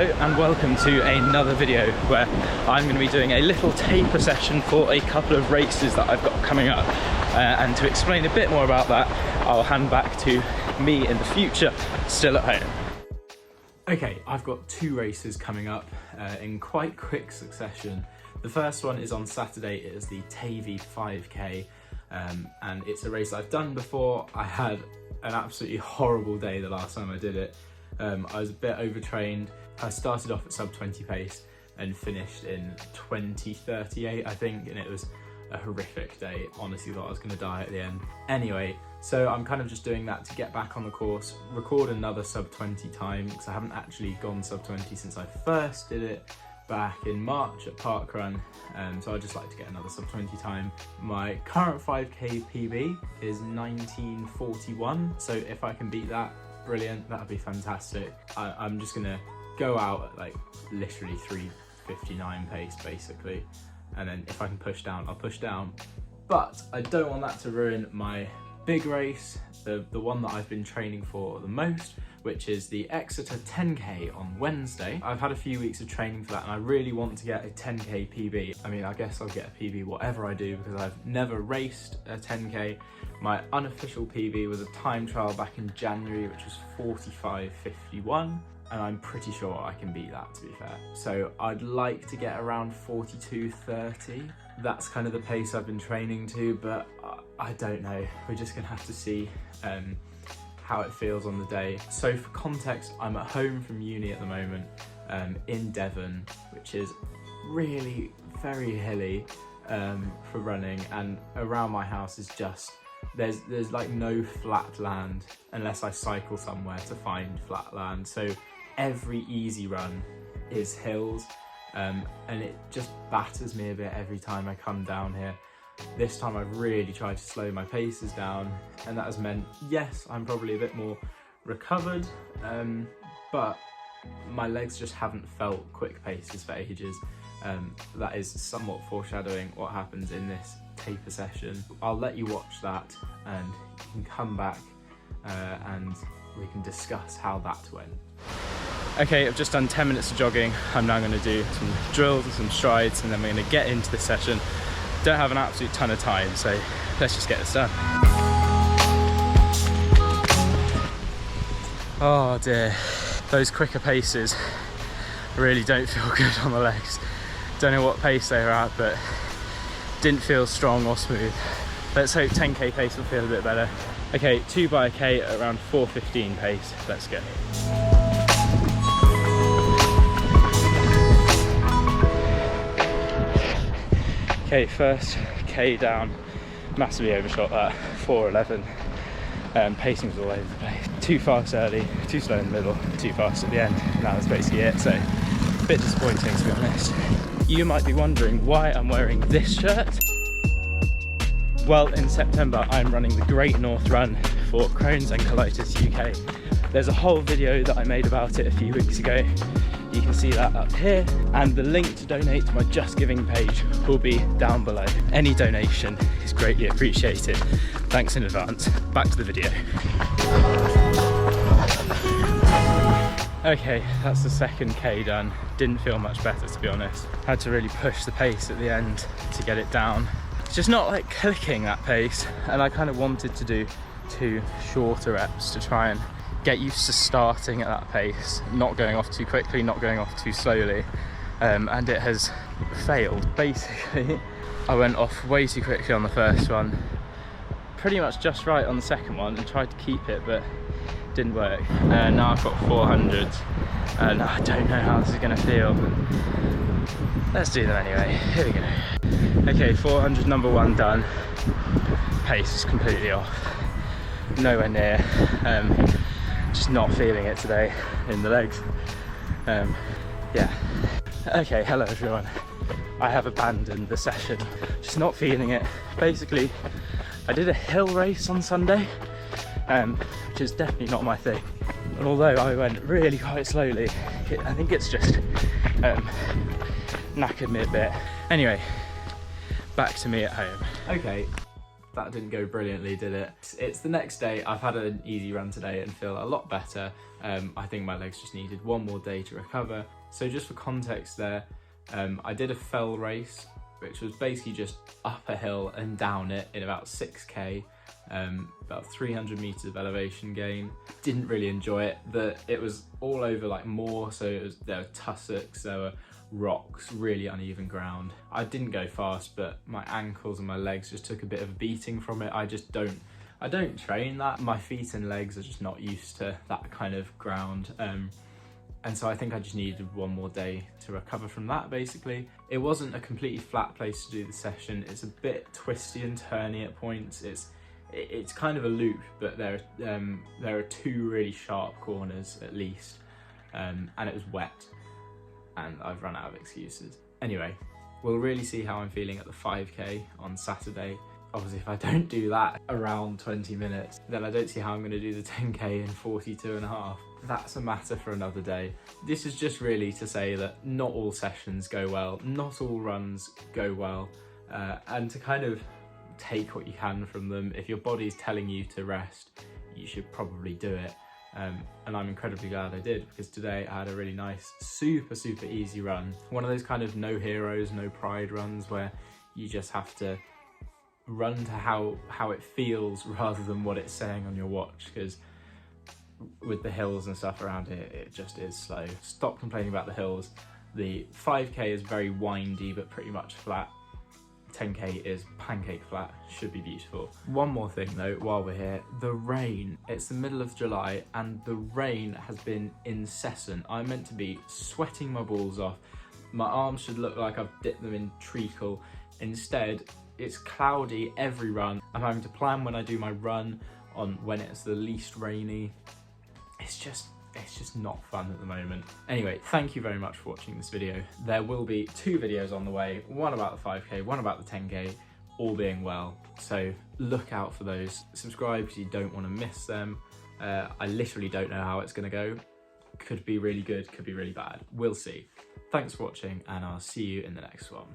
Hello and welcome to another video where I'm going to be doing a little taper session for a couple of races that I've got coming up, and to explain a bit more about that I'll hand back to me in the future, still at home. Okay, I've got two races coming up in quite quick succession. The first one is on Saturday. It is the Tavy 5k, and it's a race I've done before. I had an absolutely horrible day the last time I did it. I was a bit overtrained. I started off at sub 20 pace and finished in 20:38 I think, and it was a horrific day. Honestly thought I was going to die at the end. Anyway, so I'm kind of just doing that to get back on the course, record another sub 20 time, because I haven't actually gone sub 20 since I first did it back in March at Parkrun, so I'd just like to get another sub 20 time. My current 5k PB is 19:41, so if I can beat that, brilliant, that'd be fantastic. I'm just gonna go out at like literally 3:59 pace basically, and then if I can push down, I'll push down. But I don't want that to ruin my big race, the one that I've been training for the most, which is the Exeter 10k on Wednesday. I've had a few weeks of training for that and I really want to get a 10k PB. I mean, I guess I'll get a PB whatever I do because I've never raced a 10k. My unofficial PB was a time trial back in January, which was 45:51, and I'm pretty sure I can beat that, to be fair. So I'd like to get around 42:30. That's kind of the pace I've been training to, but I don't know. We're just gonna have to see how it feels on the day. So for context, I'm at home from uni at the moment, in Devon, which is really very hilly for running, and around my house is just, there's like no flat land unless I cycle somewhere to find flat land. So every easy run is hills, and it just batters me a bit every time I come down here. This time I've really tried to slow my paces down, and that has meant, yes, I'm probably a bit more recovered, but my legs just haven't felt quick paces for ages. That is somewhat foreshadowing what happens in this taper session. I'll let you watch that and you can come back and we can discuss how that went. Okay, I've just done 10 minutes of jogging. I'm now going to do some drills and some strides, and then we're going to get into the session. Don't have an absolute ton of time, so let's just get this done. Oh dear, those quicker paces really don't feel good on the legs. Don't know what pace they were at, but didn't feel strong or smooth. Let's hope 10k pace will feel a bit better. Okay, 2 by a K at around 4:15 pace. Let's go. Okay, first K down, massively overshot that, 4:11. Pacing was all over the place. Too fast early, too slow in the middle, too fast at the end. And that was basically it, so a bit disappointing to be honest. You might be wondering why I'm wearing this shirt. Well, in September I'm running the Great North Run for Crohn's and Colitis UK. There's a whole video that I made about it a few weeks ago. You can see that up here, and the link to donate to my Just Giving page will be down below. Any donation is greatly appreciated. Thanks in advance. Back to the video. Okay, that's the second K done. Didn't feel much better, to be honest. Had to really push the pace at the end to get it down. It's just not like clicking that pace, and I kind of wanted to do 2 shorter reps to try and get used to starting at that pace, not going off too quickly, not going off too slowly, and it has failed. Basically, I went off way too quickly on the first one, pretty much just right on the second one, and tried to keep it, but didn't work. Now I've got 400, and I don't know how this is going to feel. Let's do them anyway. Here we go. Okay, 400 number 1 done. Pace is completely off. Nowhere near. Just not feeling it today in the legs. Yeah. Okay, hello everyone. I have abandoned the session. Just not feeling it. Basically, I did a hill race on Sunday, which is definitely not my thing. And although I went really quite slowly, I think it's just knackered me a bit. Anyway, back to me at home. Okay, that didn't go brilliantly, did it? It's the next day. I've had an easy run today and feel a lot better. I think my legs just needed one more day to recover. So just for context there, I did a fell race, which was basically just up a hill and down it in about 6k, about 300 meters of elevation gain. Didn't really enjoy it. It was all over like moor, so there were tussocks, there were rocks, really uneven ground. I didn't go fast, but my ankles and my legs just took a bit of a beating from it. I don't train that. My feet and legs are just not used to that kind of ground. And so I think I just needed one more day to recover from that, basically. It wasn't a completely flat place to do the session. It's a bit twisty and turny at points. It's kind of a loop, but there are two really sharp corners at least, and it was wet, and I've run out of excuses. Anyway, we'll really see how I'm feeling at the 5k on Saturday. Obviously, if I don't do that around 20 minutes, then I don't see how I'm going to do the 10k in 42.5. That's a matter for another day. This is just really to say that not all sessions go well, not all runs go well, and to kind of take what you can from them. If your body's telling you to rest, you should probably do it. And I'm incredibly glad I did, because today I had a really nice, super easy run. One of those kind of no heroes, no pride runs where you just have to run to how it feels rather than what it's saying on your watch, because with the hills and stuff around here, it just is slow. Stop complaining about the hills. The 5k is very windy but pretty much flat. 10k is pancake flat, should be beautiful. One more thing though, while we're here, the rain. It's the middle of July and the rain has been incessant. I'm meant to be sweating my balls off. My arms should look like I've dipped them in treacle. Instead, it's cloudy every run. I'm having to plan when I do my run on when it's the least rainy. It's just not fun at the moment. Anyway, thank you very much for watching this video. There will be 2 videos on the way, one about the 5k, one about the 10k, all being well. So look out for those. Subscribe because you don't want to miss them. I literally don't know how it's gonna go. Could be really good, could be really bad. We'll see. Thanks for watching and I'll see you in the next one.